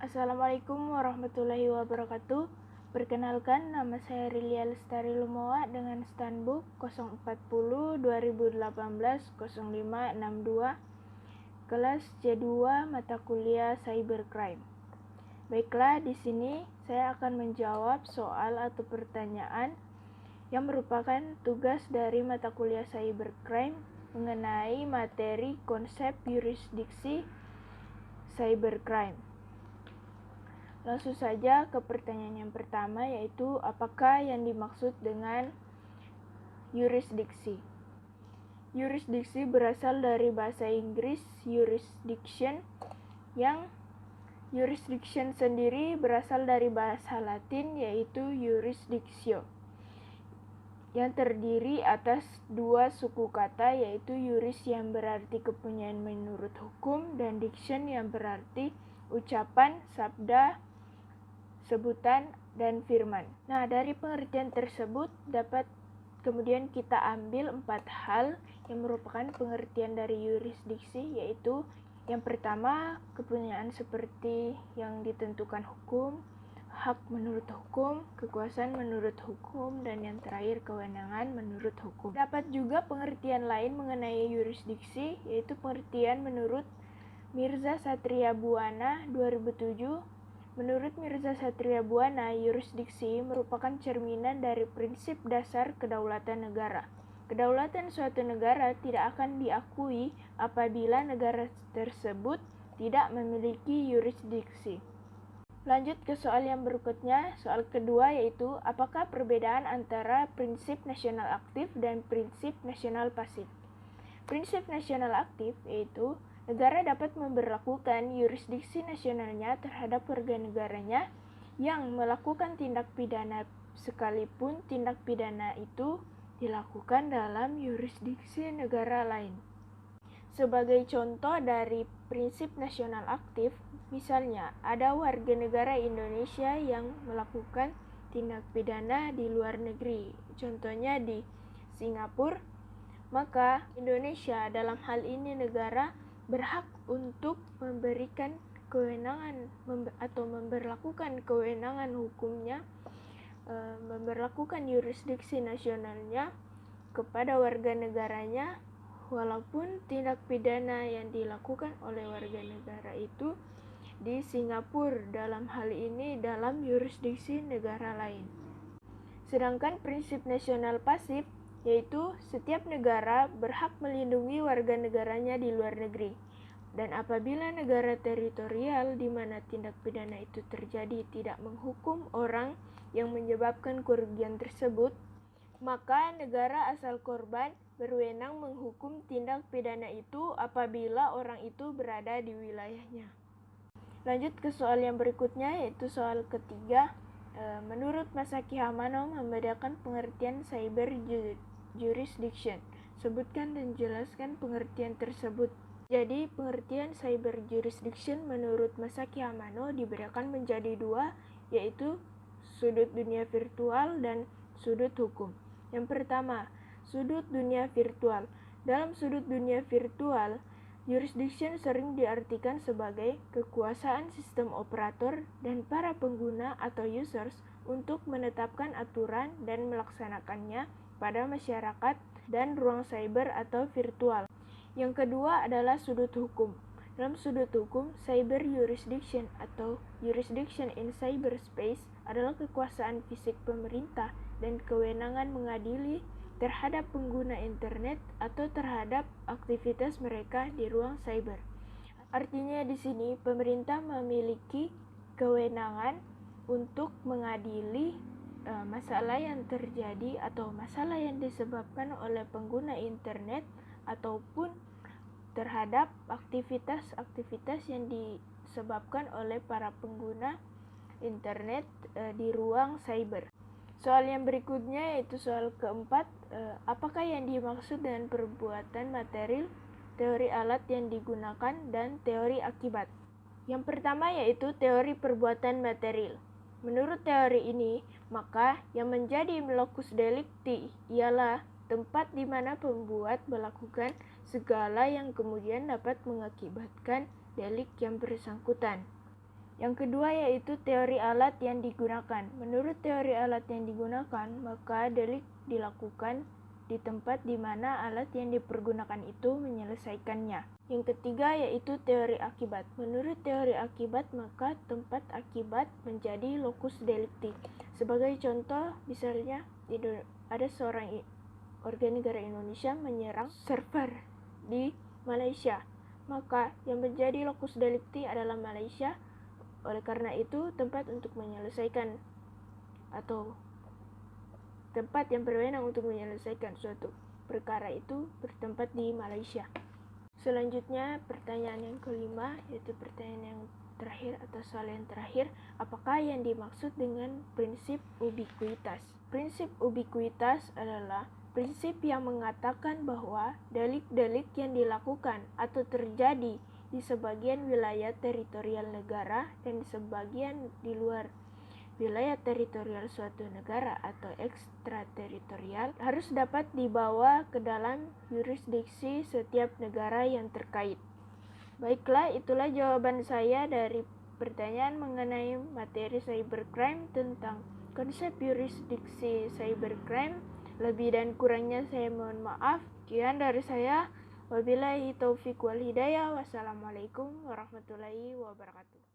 Assalamualaikum warahmatullahi wabarakatuh. Perkenalkan, nama saya Rilia Lestari Lumowa dengan Stanbook 040 2018 0562, kelas C2 mata kuliah Cybercrime. Baiklah, di sini saya akan menjawab soal atau pertanyaan yang merupakan tugas dari mata kuliah Cybercrime mengenai materi konsep yurisdiksi cybercrime. Langsung saja ke pertanyaan yang pertama, yaitu apakah yang dimaksud dengan yurisdiksi? Yurisdiksi berasal dari bahasa Inggris jurisdiction, yang jurisdiction sendiri berasal dari bahasa Latin yaitu jurisdictio, yang terdiri atas dua suku kata, yaitu juris yang berarti kepunyaan menurut hukum dan diction yang berarti ucapan, sabda, sebutan, dan firman. Nah, dari pengertian tersebut dapat kemudian kita ambil 4 hal yang merupakan pengertian dari yurisdiksi, yaitu yang pertama, kepunyaan seperti yang ditentukan hukum, hak menurut hukum, kekuasaan menurut hukum, dan yang terakhir kewenangan menurut hukum. Dapat juga pengertian lain mengenai yurisdiksi, yaitu pengertian menurut Mirza Satria Buana 2007. Menurut Mirza Satria Buana, yurisdiksi merupakan cerminan dari prinsip dasar kedaulatan negara. Kedaulatan suatu negara tidak akan diakui apabila negara tersebut tidak memiliki yurisdiksi. Lanjut ke soal yang berikutnya, soal kedua, yaitu apakah perbedaan antara prinsip nasional aktif dan prinsip nasional pasif? Prinsip nasional aktif yaitu negara dapat memberlakukan yurisdiksi nasionalnya terhadap warga negaranya yang melakukan tindak pidana sekalipun tindak pidana itu dilakukan dalam yurisdiksi negara lain. Sebagai contoh dari prinsip nasional aktif, misalnya ada warga negara Indonesia yang melakukan tindak pidana di luar negeri, contohnya di Singapura, maka Indonesia dalam hal ini negara berhak untuk memberikan kewenangan atau memberlakukan kewenangan hukumnya, memberlakukan yurisdiksi nasionalnya kepada warga negaranya, walaupun tindak pidana yang dilakukan oleh warga negara itu di Singapura, dalam hal ini dalam yurisdiksi negara lain. Sedangkan prinsip nasional pasif yaitu setiap negara berhak melindungi warga negaranya di luar negeri. Dan apabila negara teritorial di mana tindak pidana itu terjadi tidak menghukum orang yang menyebabkan kerugian tersebut, maka negara asal korban berwenang menghukum tindak pidana itu apabila orang itu berada di wilayahnya. Lanjut ke soal yang berikutnya, yaitu soal ketiga. Menurut Masaki Hamano membedakan pengertian cyber jurisdiction. Sebutkan dan jelaskan pengertian tersebut. Jadi, pengertian cyber jurisdiction menurut Masaki Hamano dibedakan menjadi dua, yaitu sudut dunia virtual dan sudut hukum. Yang pertama, sudut dunia virtual. Dalam sudut dunia virtual, jurisdiction sering diartikan sebagai kekuasaan sistem operator dan para pengguna atau users untuk menetapkan aturan dan melaksanakannya pada masyarakat dan ruang cyber atau virtual. Yang kedua adalah sudut hukum. Dalam sudut hukum, cyber jurisdiction atau jurisdiction in cyberspace adalah kekuasaan fisik pemerintah dan kewenangan mengadili terhadap pengguna internet atau terhadap aktivitas mereka di ruang cyber. Artinya di sini pemerintah memiliki kewenangan untuk mengadili masalah yang terjadi atau masalah yang disebabkan oleh pengguna internet ataupun terhadap aktivitas-aktivitas yang disebabkan oleh para pengguna internet di ruang cyber. Soal yang berikutnya yaitu soal keempat, apakah yang dimaksud dengan perbuatan material, teori alat yang digunakan, dan teori akibat? Yang pertama yaitu teori perbuatan material. Menurut teori ini, maka yang menjadi locus delicti ialah tempat di mana pembuat melakukan segala yang kemudian dapat mengakibatkan delik yang bersangkutan. Yang kedua yaitu teori alat yang digunakan. Menurut teori alat yang digunakan, maka delik dilakukan di tempat di mana alat yang dipergunakan itu menyelesaikannya. Yang ketiga yaitu teori akibat. Menurut teori akibat, maka tempat akibat menjadi lokus delikti. Sebagai contoh, misalnya ada seorang warga negara Indonesia menyerang server di Malaysia, maka yang menjadi lokus delikti adalah Malaysia. Oleh karena itu, tempat untuk menyelesaikan atau tempat yang berwenang untuk menyelesaikan suatu perkara itu bertempat di Malaysia. Selanjutnya, pertanyaan yang kelima, yaitu pertanyaan yang terakhir atau soal yang terakhir, apakah yang dimaksud dengan prinsip ubikuitas? Prinsip ubikuitas adalah prinsip yang mengatakan bahwa delik-delik yang dilakukan atau terjadi di sebagian wilayah teritorial negara dan di sebagian di luar wilayah teritorial suatu negara atau ekstrateritorial harus dapat dibawa ke dalam yurisdiksi setiap negara yang terkait. Baiklah, itulah jawaban saya dari pertanyaan mengenai materi cybercrime tentang konsep yurisdiksi cybercrime. Lebih dan kurangnya saya mohon maaf. Sekian dari saya. Wabillahi taufiq wal hidayah. Wassalamualaikum warahmatullahi wabarakatuh.